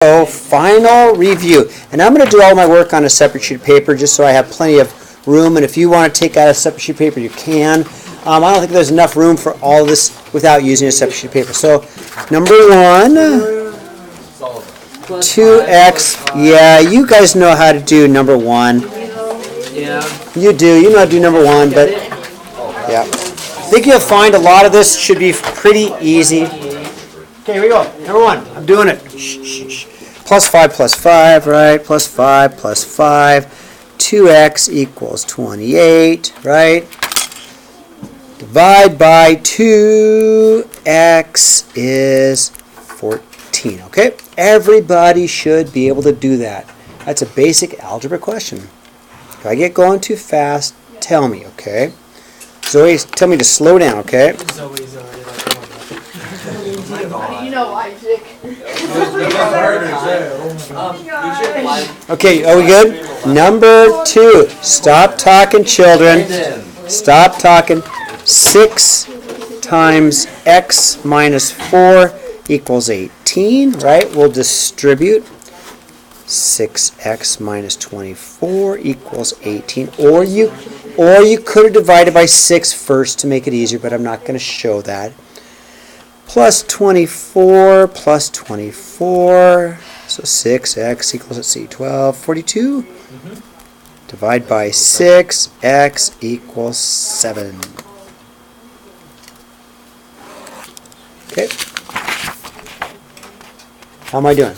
go, final review. And I'm going to do all my work on a separate sheet of paper just so I have plenty of room. And if you want to take out a separate sheet of paper, you can. I don't think there's enough room for all this without using a separate sheet of paper. So, number 1, 2x. Yeah, you guys know how to do number 1. Yeah. You do. You know how to do number 1, but yeah. I think you'll find a lot of this should be pretty easy. Okay, here we go. Number 1. I'm doing it. Plus 5, right? Plus 5, 2x equals 28, right? Divide by 2x is 14, okay? Everybody should be able to do that. That's a basic algebra question. If I get going too fast, tell me, okay? Zoe, tell me to slow down, okay? Zoe's already How do you know, Isaac? Okay, are we good? Number 2. Stop talking, children. Stop talking. 6 times x minus 4 equals 18, right? We'll distribute. 6x minus 24 equals 18. Or you could have divided by 6 first to make it easier, but I'm not going to show that. Plus 24 plus 24. So 6x equals, let's see, 12, 42. Divide by 6, x equals 7. Okay. How am I doing?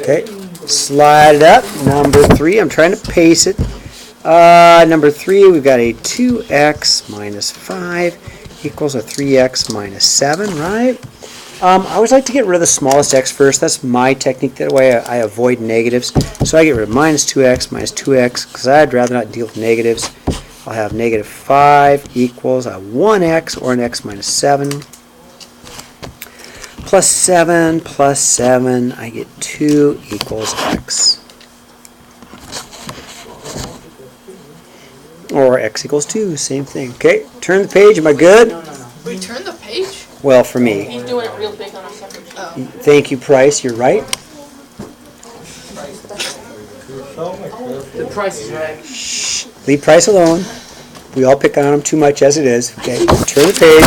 Okay. Slide it up. Number 3. I'm trying to pace it. Number 3, we've got a 2x minus 5 equals a 3x minus 7, right? I always like to get rid of the smallest x first. That's my technique. That way I avoid negatives. So I get rid of minus 2x because I'd rather not deal with negatives. I'll have negative 5 equals a 1x or an x minus 7. Plus 7, I get 2 equals x. Or x equals 2, same thing. Okay, turn the page. Am I good? We turn the page? Well, for me. He's doing it real big on a separate sheet. Oh. Thank you, Price. You're right. The price is right. Shh. Leave Price alone. We all pick on him too much as it is. Okay, turn the page.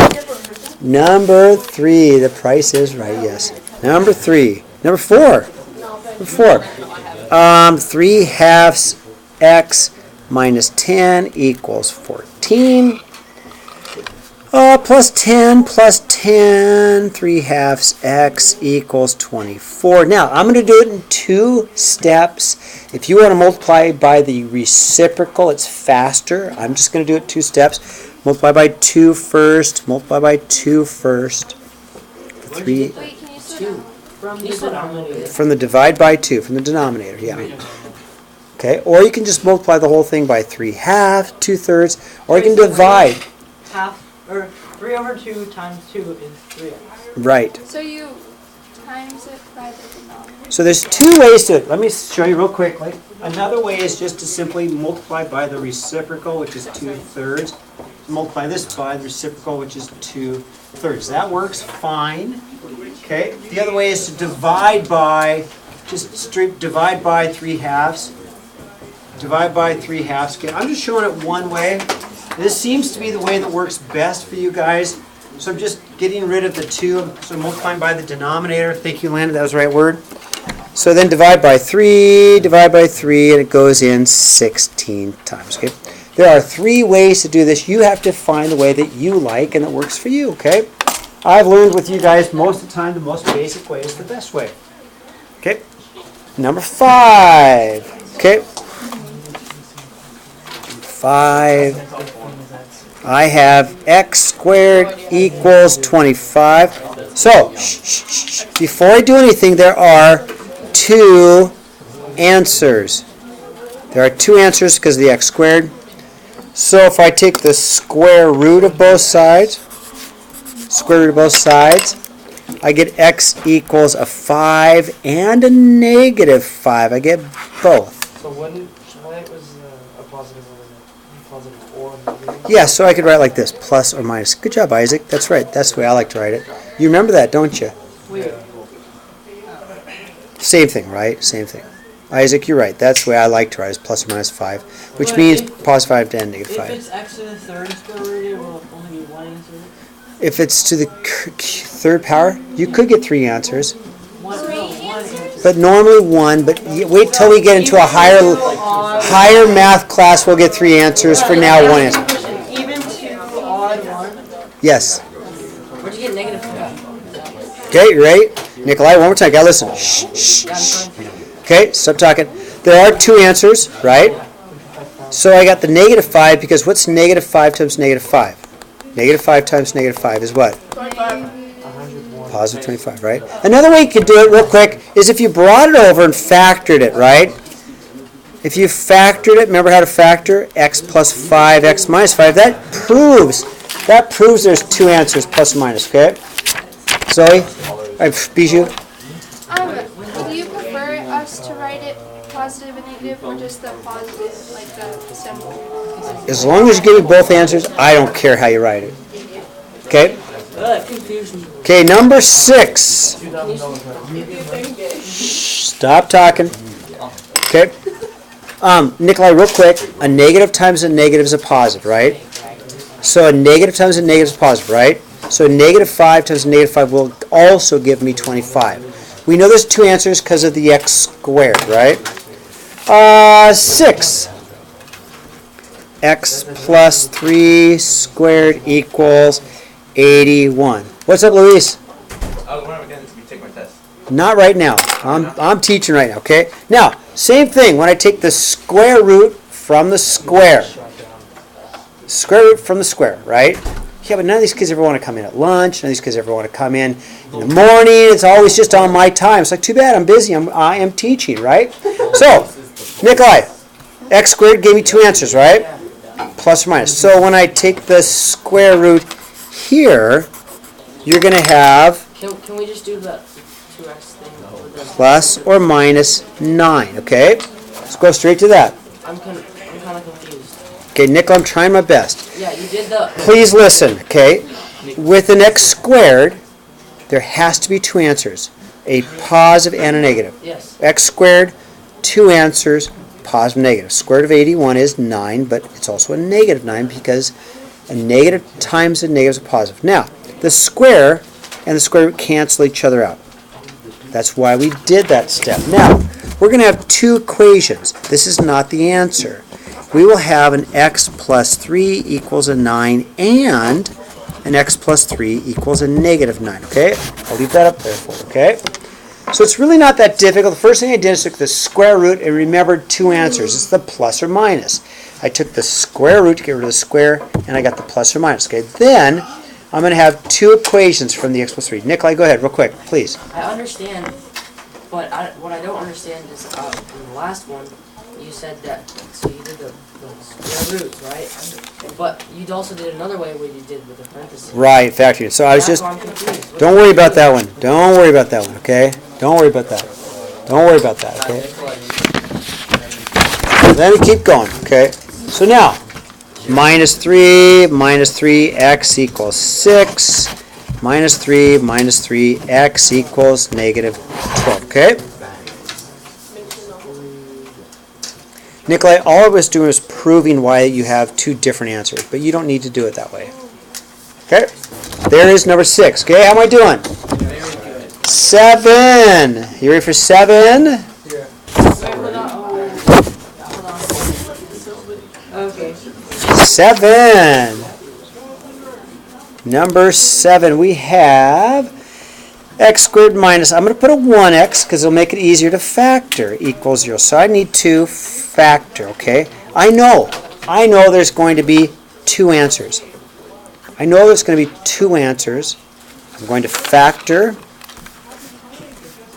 Number 3. The price is right, yes. Number 3. Number 4. Number 4. 3 halves x minus 10 equals 14. Plus 10, 3 halves x equals 24. Now, I'm going to do it in 2 steps. If you want to multiply by the reciprocal, it's faster. I'm just going to do it 2 steps. Multiply by 2 first. Multiply by 2 first. 3. Wait, can you slow down? From the divide by 2, from the denominator, yeah. Okay, or you can just multiply the whole thing by 3 halves, 2/3, or you can divide. Half, or 3 over 2 times 2 is 3x. Right. So you times it by the denominator. So there's 2 ways to, let me show you real quickly. Another way is just to simply multiply by the reciprocal, which is 2/3. Multiply this by the reciprocal, which is 2/3. That works fine. Okay. The other way is to divide by, just straight divide by 3 halves. Divide by 3 halves. Okay. I'm just showing it one way. This seems to be the way that works best for you guys. So I'm just getting rid of the 2. So multiplying by the denominator. Thank you, Landon. That was the right word. So then divide by 3, and it goes in 16 times. Okay. There are 3 ways to do this. You have to find the way that you like and that works for you. Okay. I've learned with you guys most of the time the most basic way is the best way. Okay. Number 5. Okay. 5. I have x squared equals 25. So, before I do anything, there are 2 answers. There are 2 answers because of the x squared. So if I take the square root of both sides, I get x equals a 5 and a negative 5. I get both. So why was a positive or negative? Yeah, so I could write like this, plus or minus. Good job, Isaac. That's right. That's the way I like to write it. You remember that, don't you? Same thing, right? Same thing. Isaac, you're right. That's the way I like to write, is plus or minus 5, which But means if- positive 5 to negative If 5. it's x to the third square root, it will only be one answer. If it's to the third power, you could get 3 answers. One answer. But normally 1, but wait till we get into a higher math class, we'll get 3 answers. For now, 1 answer. Even to odd one. Yes. Where'd you get negative from? Okay, you ready? Nikolai, one more time. Gotta listen. Shh, shh, shh. Okay, stop talking. There are 2 answers, right? So I got the negative 5 because what's negative 5 times negative 5? Negative 5 times negative 5 is what? 25. Positive 25, right? Another way you could do it real quick is if you brought it over and factored it, right? If you factored it, remember how to factor? X plus 5, x minus 5. That proves there's 2 answers, plus or minus, okay? Zoe? Bijou? Do you prefer us to write it positive and negative, or just the positive, like the symbol? As long as you give me both answers, I don't care how you write it. Okay? Confusion. Okay, number 6. Stop talking. Okay? Nikolai, real quick, a negative times a negative is a positive, right? So a negative times a negative is positive, right? So negative 5 times negative 5 will also give me 25. We know there's 2 answers because of the x squared, right? 6. X plus 3 squared equals 81. What's up, Luis? I was wondering again, you take my test. Not right now. I'm teaching right now, okay? Now, same thing when I take the square root from the square. Square root from the square, right? Yeah, but none of these kids ever want to come in at lunch. None of these kids ever want to come in the morning. It's always just on my time. It's like, too bad, I'm busy. I am teaching, right? So, Nikolai, x squared gave me 2 answers, right? Plus or minus. So when I take the square root here, you're going to have Can we just do that 2x thing? plus or minus 9, okay? Let's go straight to that. I'm kind of confused. Okay, Nick, I'm trying my best. Yeah, you did the. Please listen, okay? With an x squared, there has to be 2 answers, a positive and a negative. Yes. X squared, 2 answers, positive, negative. Square root of 81 is 9, but it's also a negative 9 because a negative times a negative is a positive. Now, the square and the square root cancel each other out. That's why we did that step. Now, we're going to have 2 equations. This is not the answer. We will have an x plus 3 equals a 9 and an x plus 3 equals a negative 9, okay? I'll leave that up there for you, okay? So it's really not that difficult. The first thing I did is took the square root and remembered 2 answers. It's the plus or minus. I took the square root to get rid of the square, and I got the plus or minus, okay? Then I'm going to have 2 equations from the x plus 3. Nikolai, go ahead, real quick, please. I understand, but what I don't understand is in the last one, you said that, so you did the square roots, right? But you also did another way where you did with the parentheses. Right, factory. So I was That's just, why I'm confused. don't worry about that one. Don't worry about that one, okay? Don't worry about that. Don't worry about that, okay? Let me keep going, okay? So now, minus 3x equals 6. Minus 3x equals negative 12, okay? Nikolai, all I was doing was proving why you have 2 different answers, but you don't need to do it that way. Okay? There is number 6. Okay, how am I doing? 7. You ready for 7? Okay. 7. Number 7, we have x squared minus, I'm going to put a 1x because it'll make it easier to factor, equals 0. So I need to factor, okay? I know there's going to be 2 answers. I know there's going to be 2 answers. I'm going to factor.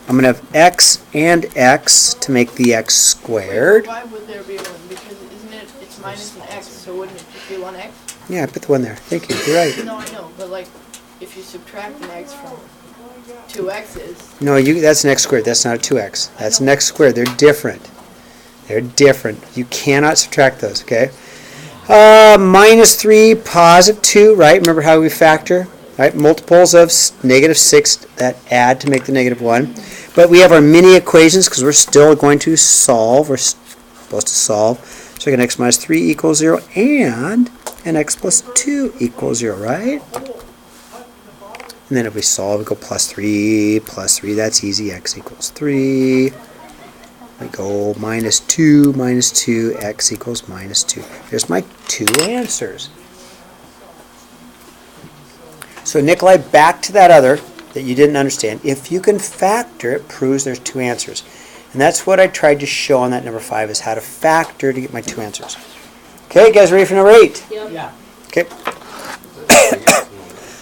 I'm going to have x and x to make the x squared. Why would there be 1? Because it's minus an x, so wouldn't it just be 1x? Yeah, I put the 1 there. Thank you. You're right. No, I know, but like, if you subtract an x from 2 x's. No, that's an x squared. That's not a 2x. That's an x squared. They're different. They're different. You cannot subtract those, okay? Minus 3, positive 2, right? Remember how we factor? Right? Multiples of negative 6 that add to make the negative 1. But we have our mini equations because we're still going to solve. We're supposed to solve. So we get x minus 3 equals 0 and an x plus 2 equals 0, right? And then if we solve, we go plus 3, that's easy, x equals 3. We go minus 2, x equals minus 2. Here's my two answers. So Nikolai, back to that other that you didn't understand. If you can factor, it proves there's two answers. And that's what I tried to show on that number 5, is how to factor to get my two answers. Okay, you guys ready for number 8? Yep. Yeah. Okay.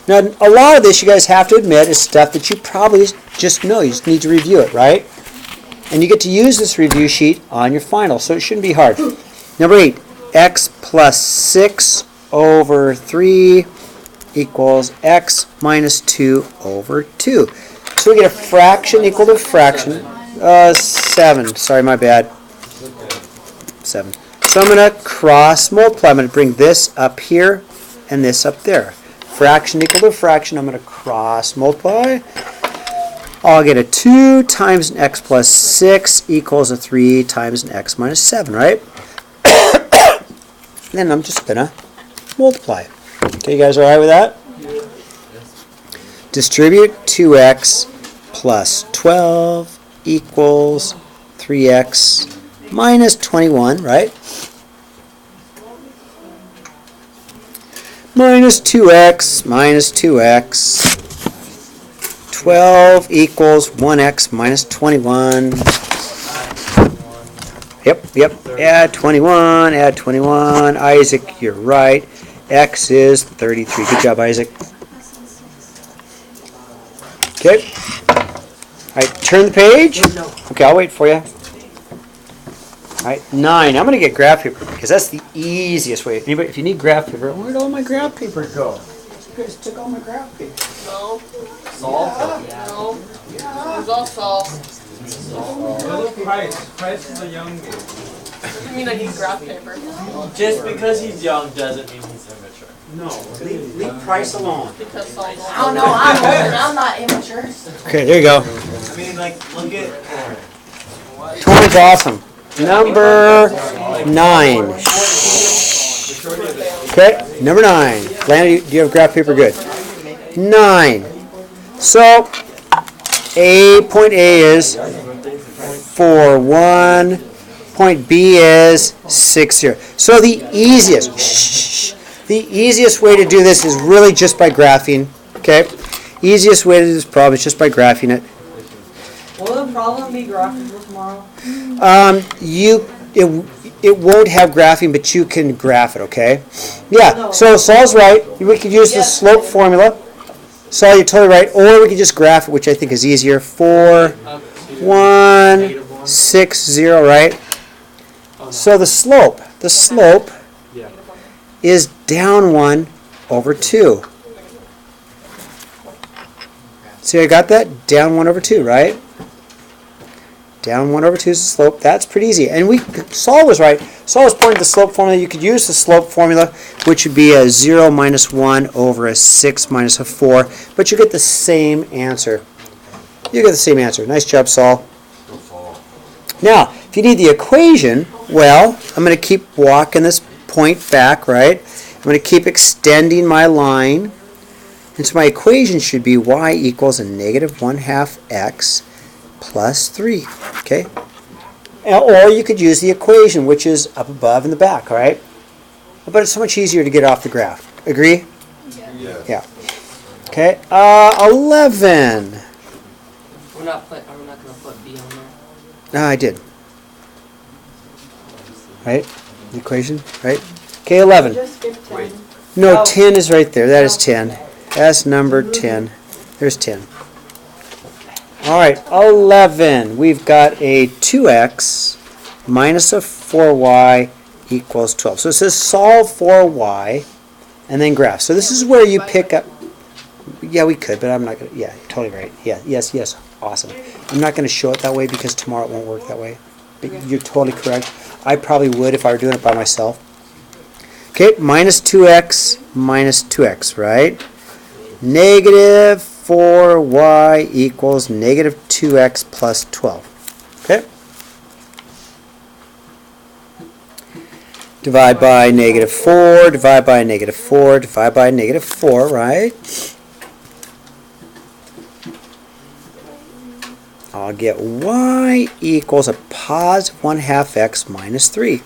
Now, a lot of this, you guys have to admit, is stuff that you probably just know. You just need to review it, right? And you get to use this review sheet on your final, so it shouldn't be hard. Number 8, x plus 6 over 3 equals x minus 2 over 2. So we get a fraction equal to a fraction. 7. Sorry, my bad. 7. So I'm going to cross multiply. I'm going to bring this up here and this up there. Fraction equal to a fraction. I'm going to cross multiply. I'll get a 2 times an x plus 6 equals a 3 times an x minus 7, right? Then I'm just going to multiply. Okay, you guys all right with that? Distribute 2x plus 12 equals 3x minus 21, right? Minus 2x minus 2x. 12 equals 1x minus 21. Yep. Add 21. Isaac, you're right. X is 33. Good job, Isaac. Okay. All right, turn the page. Okay, I'll wait for you. All right, 9. I'm going to get graph paper because that's the easiest way. Anybody, if you need graph paper, where'd all my graph paper go? You guys took all my graph paper. No. Solve? No. It was all solved. Price is a young dude. I mean, I need graph paper. Just because he's young doesn't mean he's immature. No, leave Price alone. Because solved. Oh no, I'm old and I'm not immature. Okay, there you go. I mean, like, look at... 20's awesome. Number 9. Okay, number 9. Lana, do you have graph paper? Good. 9. So, point A is 4, 1. Point B is 6, 0. So the easiest way to do this is really just by graphing. Okay? Easiest way to do this problem is just by graphing it. Will the problem be graphical tomorrow? It won't have graphing, but you can graph it, okay? Yeah, so Saul's right. We could use the slope formula. Saul, you're totally right. Or we could just graph it, which I think is easier. 4, 1, 6, 0, right? So the slope is down 1 over 2. See, I got that? Down 1 over 2, right? Down 1 over 2 is the slope. That's pretty easy. And Saul was right. Saul was pointing to the slope formula. You could use the slope formula, which would be a 0 minus 1 over a 6 minus a 4. But you get the same answer. You get the same answer. Nice job, Saul. Now, if you need the equation, well, I'm going to keep walking this point back, right? I'm going to keep extending my line. And so my equation should be y equals a negative 1/2 x plus 3, okay? Or you could use the equation, which is up above in the back, all right? But it's so much easier to get off the graph. Agree? Yeah. Okay, 11. We're not going to put B on there. No, I did. Right? The equation, right? Okay, 11. Just skip 10. No, 10 is right there. That is 10. That's number 10. There's 10. All right, 11. We've got a 2x minus a 4y equals 12. So it says solve for y and then graph. So this is where you pick up. Yeah, we could, but I'm not going to. Yeah, totally right. Yeah, yes. Awesome. I'm not going to show it that way because tomorrow it won't work that way. But you're totally correct. I probably would if I were doing it by myself. Okay, minus 2x, right? Negative 4y equals negative 2x plus 12. Okay? Divide by negative 4, divide by negative 4, divide by negative 4, right? I'll get y equals a positive 1/2 x minus 3.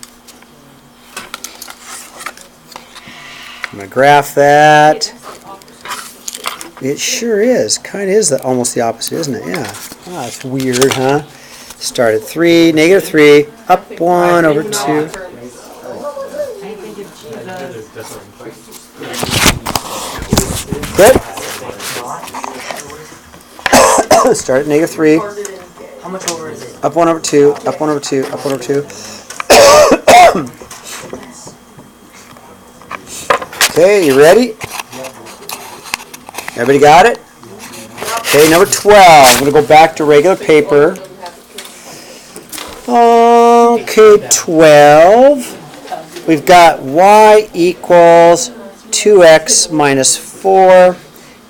I'm going to graph that. It sure is. Kind of is almost the opposite, isn't it? Yeah. Ah, that's weird, huh? Start at 3, negative 3, up 1 over 2. I think if Jesus. Good. Start at negative 3. How much over is it? Up 1 over 2, up 1 over 2, up 1 over 2. Okay, you ready? Everybody got it? Okay, number 12. I'm going to go back to regular paper. Okay, 12. We've got y equals 2x minus 4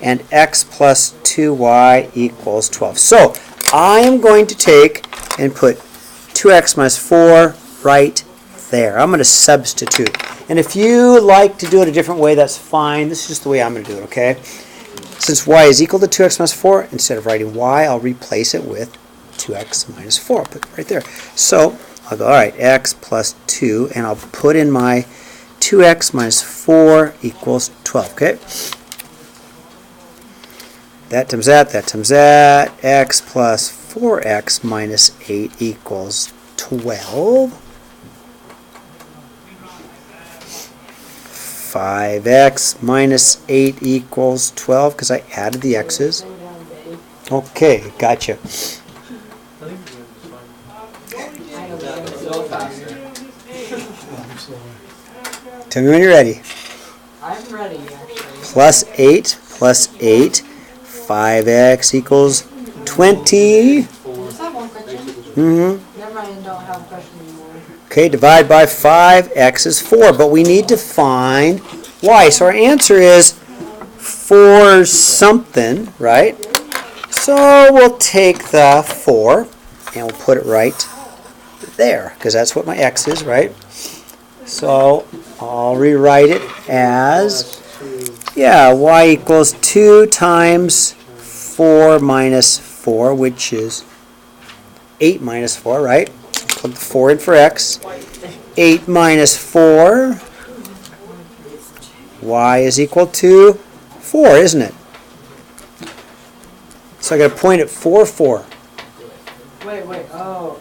and x plus 2y equals 12. So I am going to take and put 2x minus 4 right there. I'm going to substitute. And if you like to do it a different way, that's fine. This is just the way I'm going to do it, okay? Since y is equal to 2x minus 4, instead of writing y, I'll replace it with 2x minus 4. I'll put it right there. So I'll go, all right, x plus 2, and I'll put in my 2x minus 4 equals 12, okay? That times that times that. X plus 4x minus 8 equals 12. 5x minus 8 equals 12 because I added the x's. Okay, gotcha. Tell me when you're ready. I'm ready, actually. Plus 8 plus 8. 5x equals 20. Just have one question. Mm-hmm. Never mind, don't have a question anymore. Okay, divide by 5, x is 4, but we need to find y. So our answer is 4 something, right? So we'll take the 4 and we'll put it right there, because that's what my x is, right? So I'll rewrite it as, yeah, y equals 2 times 4 minus 4, which is 8 minus 4, right? Plug the 4 in for x. 8 minus 4. Y is equal to 4, isn't it? So I got to point at 4, 4. Wait, oh.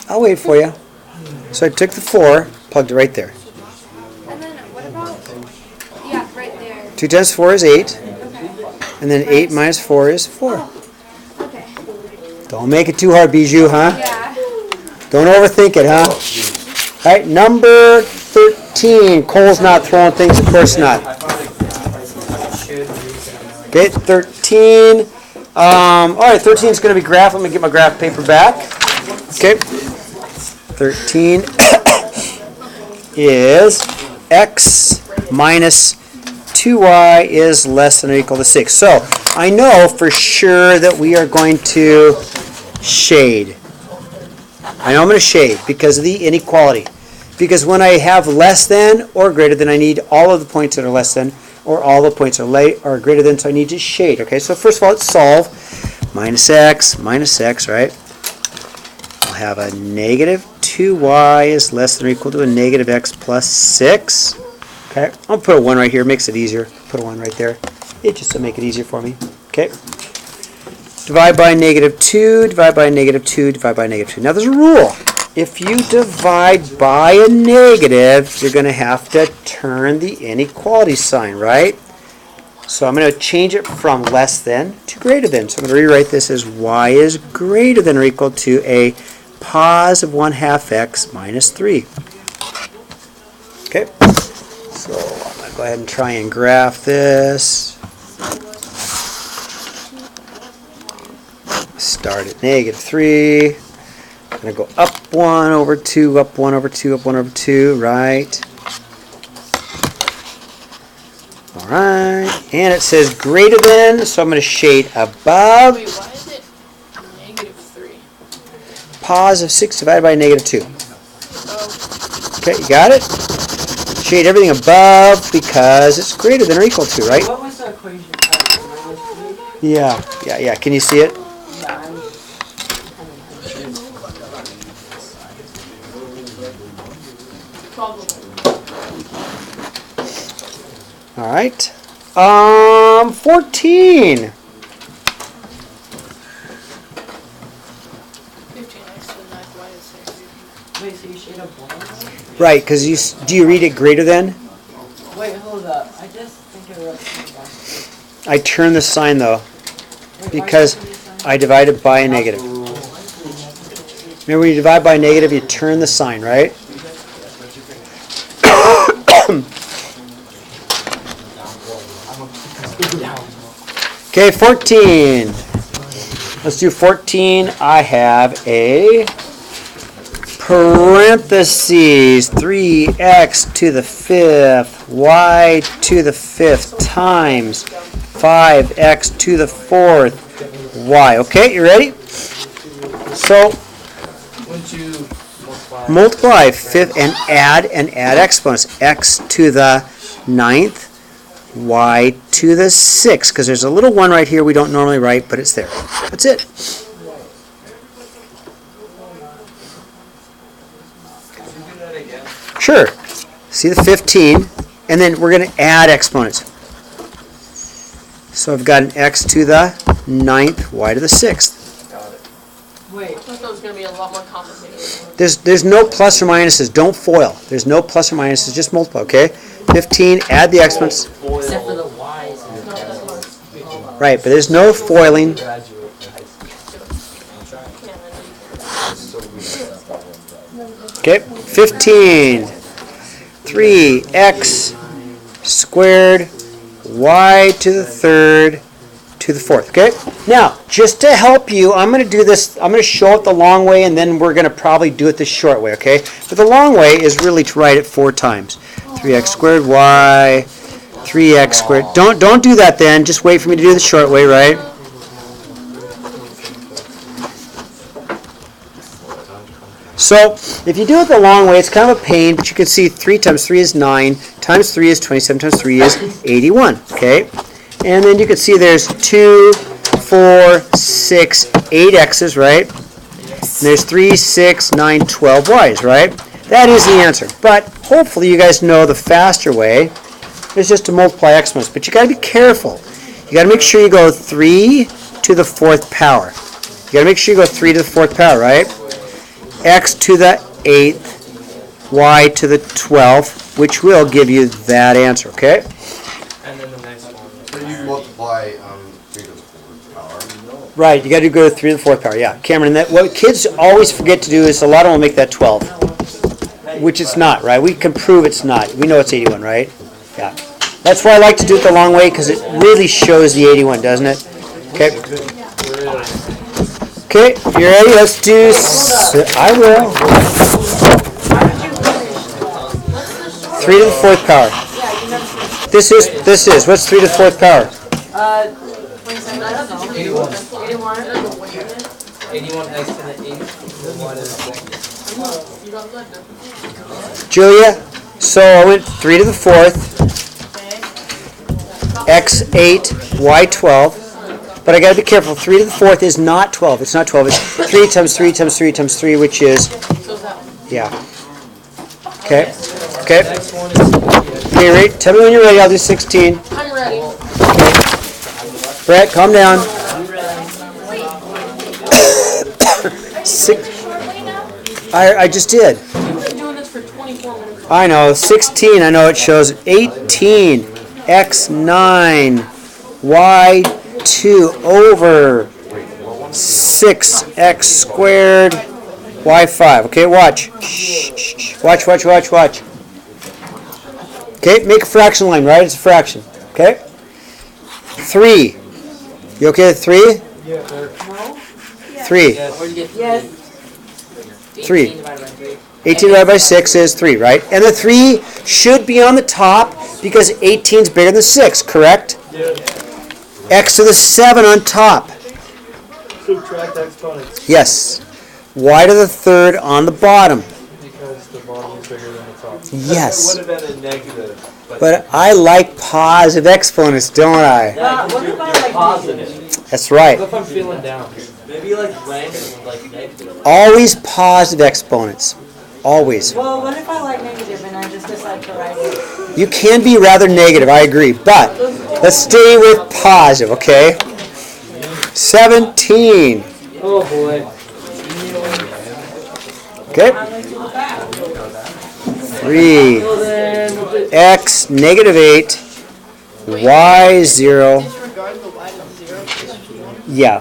I'll wait for you. So I took the 4, plugged it right there. And then what about, yeah, right there. 2 times 4 is 8. Okay. And then 8 minus 4 is 4. Okay. Don't make it too hard, Bijou, huh? Yeah. Don't overthink it, huh? All right, number 13. Cole's not throwing things, of course not. Okay, 13. All right, 13 is going to be graph. Let me get my graph paper back. Okay. 13 is x minus 2y is less than or equal to 6. So I know for sure that we are going to shade. I know I'm going to shade because of the inequality. Because when I have less than or greater than, I need all of the points that are less than or all the points are greater than, so I need to shade. Okay, so first of all, let's solve. Minus x, right? I'll have a negative 2y is less than or equal to a negative x plus 6. Okay, I'll put a 1 right here. Makes it easier. Put a 1 right there. It just to make it easier for me. Okay. Divide by negative 2, divide by negative 2, divide by negative 2. Now there's a rule. If you divide by a negative, you're going to have to turn the inequality sign, right? So I'm going to change it from less than to greater than. So I'm going to rewrite this as y is greater than or equal to a positive 1/2 x minus 3. Okay. So I'm going to go ahead and try and graph this. Start at negative 3. I'm going to go up 1 over 2, up 1 over 2, up 1 over 2, right? And it says greater than, so I'm going to shade above. Wait, why is it -3? Positive 6 divided by -2. Oh, Okay, you got it? Shade everything above because it's greater than or equal to, right? What was the equation? -3? Yeah. Can you see it? Yeah, I'm. All right. 14. 15x to the 9th, why is it Wait, so you shade up one? Right, because do you read it greater than? Wait, hold up. I just think I wrote something back. I turn the sign though Wait, because why did you say I divide it by a negative. Remember when you divide by a negative, you turn the sign, right? Okay, 14. Let's do 14. I have a parentheses 3x to the 5th y to the 5th times 5x to the 4th y. Okay, you ready? So Wouldn't you multiply 5th and add exponents. X to the 9th, y to the 6th, because there's a little 1 right here we don't normally write, but it's there. That's it. Sure. See the 15, and then we're going to add exponents. So I've got an x to the 9th, y to the 6th. Wait. I thought it was going to be a lot more complicated. There's no plus or minuses. Don't FOIL. There's no plus or minuses. Just multiply, okay? 15, add the exponents. Except for the y's. Right, but there's no foiling. Okay, 15. 3x squared y to the 3rd to the 4th. Okay? Now, just to help you, I'm going to do this. I'm going to show it the long way, and then we're going to probably do it the short way, okay? But the long way is really to write it 4 times. 3x squared y, 3x squared. Don't do that then. Just wait for me to do the short way, right? So, if you do it the long way, it's kind of a pain, but you can see 3 times 3 is 9, times 3 is 27, times 3 is 81, okay? And then you can see there's 2, 4, 6, 8 x's, right? And there's 3, 6, 9, 12 y's, right? That is the answer. But hopefully you guys know the faster way is just to multiply exponents. But you got to be careful. You got to make sure you go 3 to the 4th power. You got to make sure you go 3 to the 4th power, right? X to the 8th, y to the 12th, which will give you that answer, okay? And then the next one. So you multiply 3 to the 4th power. Right, you got to go 3 to the 4th power, yeah. Cameron, that what kids always forget to do is a lot of them will make that 12, which it's not, right? We can prove it's not. We know it's 81, right? Yeah. That's why I like to do it the long way, because it really shows the 81, doesn't it? Okay. Okay, you ready? Let's do. I will. 3 to the 4th power. This is. What's 3 to the 4th power? 81x to the 8th. Julia. So I went 3 to the 4th. X 8, Y 12. But I got to be careful. 3 to the 4th is not 12. It's not 12. It's 3 times 3 times 3 times 3, which is. Yeah. Okay. Okay. Next one is Okay, right. Tell me when you're ready. I'll do 16. I'm ready. Brett, calm down. 6. I just did. You've been doing this for 24 minutes. I know. 16. I know it shows 18. X 9. Y 2 over 6x squared y 5. Okay, watch. Shh. Watch. Okay, make a fraction line, right? It's a fraction. Okay? 3. You okay with 3? yeah, they're 3. yes. Or you get Yes. 3. 18 divided by 3. 18 divided by 6 is 3, right? And the 3 should be on the top because 18 is bigger than 6, correct? X to the 7 on top. Subtract exponents. Yes. Y to the 3rd on the bottom. Because the bottom is bigger than the top. Yes. It would have been a negative. But I like positive exponents, don't I? What if I like positive? That's right. What if I'm feeling down? Maybe like random, like negative. Always positive exponents. Always. Well, what if I like negative and I just decide to write it? You can be rather negative, I agree. But let's stay with positive, okay? 17. Oh boy. Okay? 3. X, negative 8. Y, 0. Yeah.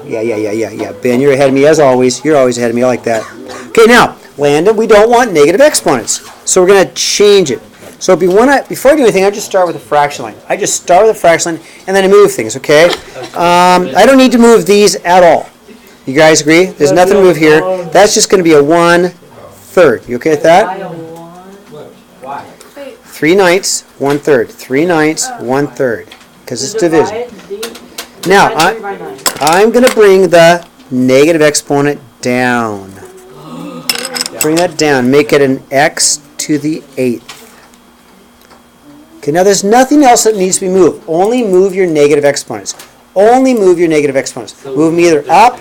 Ben, you're ahead of me as always. You're always ahead of me. I like that. Okay, now, Landon, we don't want negative exponents. So we're going to change it. So before I do anything, I just start with a fraction line. I just start with a fraction line, and then I move things, okay? I don't need to move these at all. You guys agree? There's nothing to move here. That's just going to be a 1/3. You okay with that? 3 ninths, 1/3. 3 ninths, 1/3. Because it's division. Now, I'm going to bring the negative exponent down. Bring that down. Make it an x to the 8th. Okay, now there's nothing else that needs to be moved. Only move your negative exponents. Only move your negative exponents. Move them either up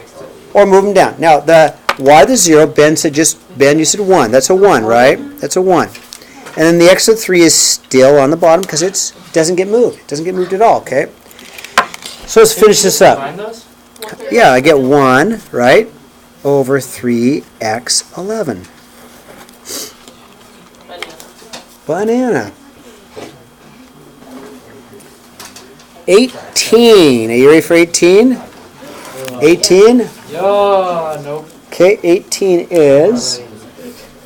or move them down. Now, the y to 0, Ben, you said 1. That's a 1, right? That's a 1. And then the x to 3 is still on the bottom because it doesn't get moved. It doesn't get moved at all, okay? So let's finish this up. Find those? Yeah, I get 1, right, over 3x11. Banana. 18. Are you ready for 18? 18? Yeah, nope. Okay, 18 is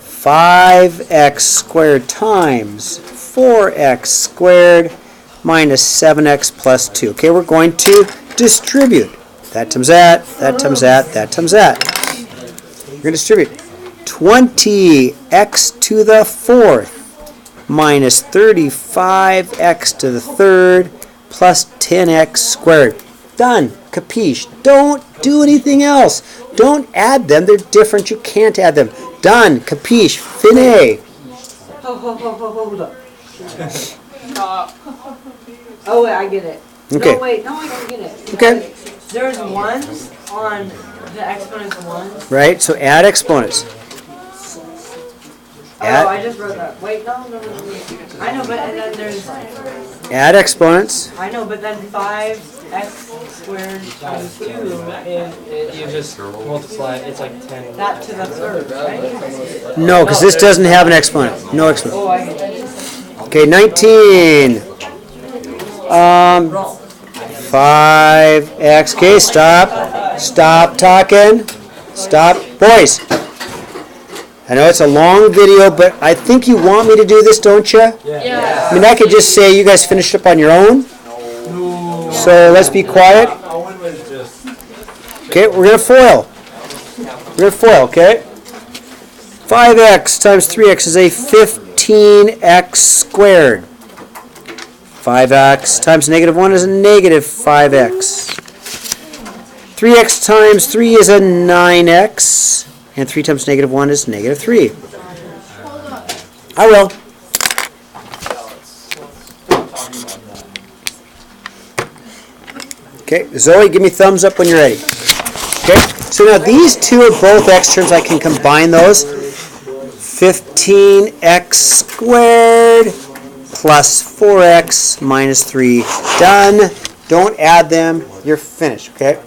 5x squared times 4x squared minus 7x plus 2. Okay, we're going to distribute. That times that, that times that, that times that. We're going to distribute. 20x to the 4th minus 35x to the 3rd plus 10x squared. Done. Capiche. Don't do anything else. Don't add them. They're different. You can't add them. Done. Capiche. Fine. Hold up. Oh wait, I get it. Okay. No, wait, no, I don't get it. Okay. There's ones on the exponents of ones. Right? So add exponents. Oh, I just wrote that. Wait, no. I know, but and then there's. Add exponents. I know, but then 5x squared times 2 is You just multiply it. It's like 10. that to the 3rd, right? No, because this doesn't have an exponent. No exponent. Oh, I get it. Okay, 19. 5x. Okay, stop. Stop talking. Stop. Boys. I know it's a long video, but I think you want me to do this, don't you? Yeah. I mean, I could just say you guys finished up on your own. So let's be quiet. Owen was just. Okay, we're going to foil. We're going to foil, okay? 5x times 3x is a 15x squared. 5x times negative 1 is a negative 5x. 3x times 3 is a 9x. And 3 times negative 1 is negative 3. I will. Okay, Zoe, give me thumbs up when you're ready. Okay, so now these two are both x terms. I can combine those. 15x squared plus 4x minus 3. Done. Don't add them. You're finished, okay?